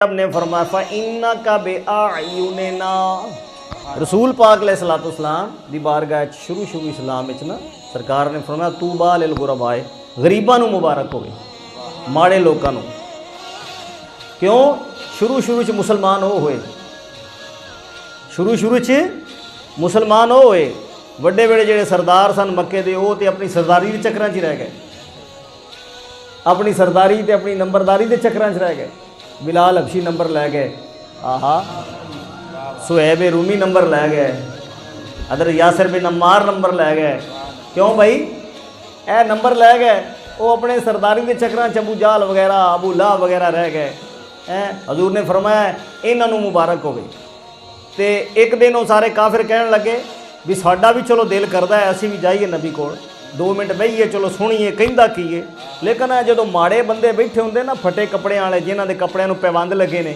रब ने फरमाया फ़इन्नका बिअयुनिना। रसूल पाक अलैहिस्सलाम दी बारगाह शुरू इस्लाम ना सरकार ने फरमाया तूबा लिल गुरबाए, गरीबां नूं मुबारक होवे, माड़े लोकां नूं। क्यों? शुरू च मुसलमान हो होए, शुरू च मुसलमान हो होए। वड्डे बड़े जेड़े सरदार सन मक्के दे वो ते अपनी सरदारी दे चक्करां च रह गए, अपनी सरदारी ते अपनी नंबरदारी दे चक्करां च रह गए। बिलाल हबशी नंबर लै गए, आहा सुहैब रूमी नंबर लै गए, अदर यासिर बिन अम्मार नंबर लै गए। क्यों भाई? ए नंबर लै गए, वो अपने सरदारी के चक्करां च अबू जाल वगैरह अबू लहब वगैरह रह गए। हजूर ने फरमाया इन्हां नूं मुबारक होवे। तो एक दिन वो सारे काफिर कहन लगे भी साडा भी चलो दिल करदा है असीं भी जाइए नबी कोल, 2 मिनट बहिए चलो सुनिए कहिंदा की है। लेकिन जो माड़े बंदे बैठे होंदे ना फटे कपड़े वाले, जिन्हां दे कपड़िਆਂ ਨੂੰ पैबंद लगे ने,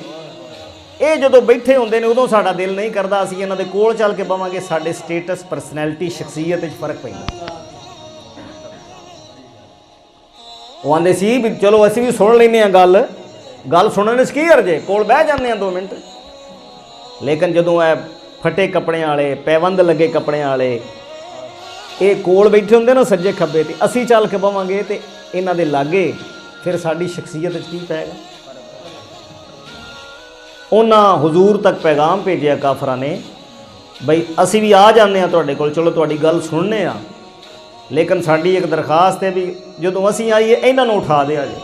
ये जो बैठे होंदे ने उदों साडा दिल नहीं करदा असीं इन्हां दे कोल चल के बवांगे, साडे स्टेटस परसनैलिटी शख्सियत विच फर्क पैंदा। वो आंदे सी भी चलो असीं भी सुन लैंदे हां गल सुनने च की हर्ज है, कोल बह जांदे हां 2 मिनट। लेकिन जदों ए फटे कपड़े वाले पैबंद लगे कपड़े वाले ये कोल बैठे होंदे ना सज्जे खब्बे ते असीं चल के बवांगे तो इन्हां दे लागे, फिर साडी शख्सियत की पैगा। उन्हां हुजूर तक पैगाम भेजिया काफरां ने बई असीं भी आ जाने हां तुहाडे कोल, चलो तुहाडी गल सुनने आ, लेकिन साडी एक दरखास्त है भी जदों असीं आईए इन्हां नूं उठा दिया जे।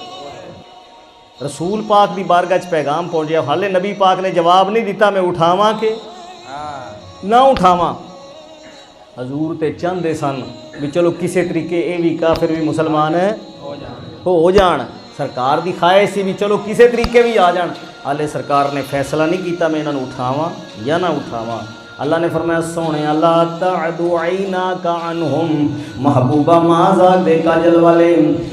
रसूल पाक की बारगाह च पैगाम पहुँचया, हाले नबी पाक ने जवाब नहीं दिता मैं उठावां के ना उठावां। हजूर ते चाहते सन भी चलो किसी तरीके ये भी काफिर भी मुसलमान हो जान। सरकार की ख्वाहिश सी भी चलो किसी तरीके भी आ जान। हाले सरकार ने फैसला नहीं किया मैं इन्हों उठावां या ना उठावां। अल्लाह ने फरमाया सोने अल्लाह तअदु ऐनाका अन्हुम, महबूबा माज़ा दे काजल वाले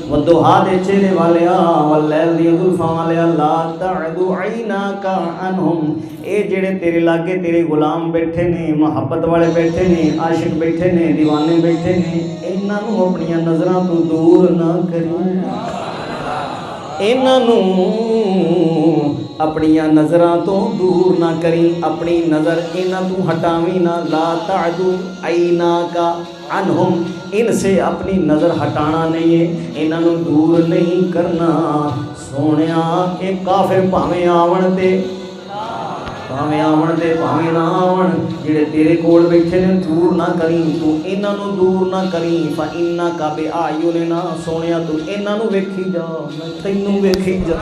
वदुहा दे चेहरे वाले वल्लैल दी जुल्फां वाले, अल्लाह तअदु ऐनाका अन्हुम, ये जेड़े तेरे लागे तेरे गुलाम बैठे ने, मुहब्बत वाले बैठे ने, आशिक बैठे ने, दीवाने बैठे ने, इन्हां नूं अपनियां नज़रां तो दूर ना करी, इन्हां नूं अपनियां नज़रां तो दूर ना करी, अपनी नज़र इन्हां तू हटावी ना। ला तअदु ऐनाका अन्हुम, इनसे अपनी नज़र हटाना नहीं है, इन्हां नूं दूर नहीं करना। सोनिया एक काफिर भावें आवन ते भावें ना आवन, जिहड़े तेरे कोल बैठे ने दूर ना करी, तू इन्हां नूं दूर ना करी। फ़इन्नका बिअयुनिना, सोनिया तू इन्हां नूं वेखी जा, मैं तैनूं वेखी जा।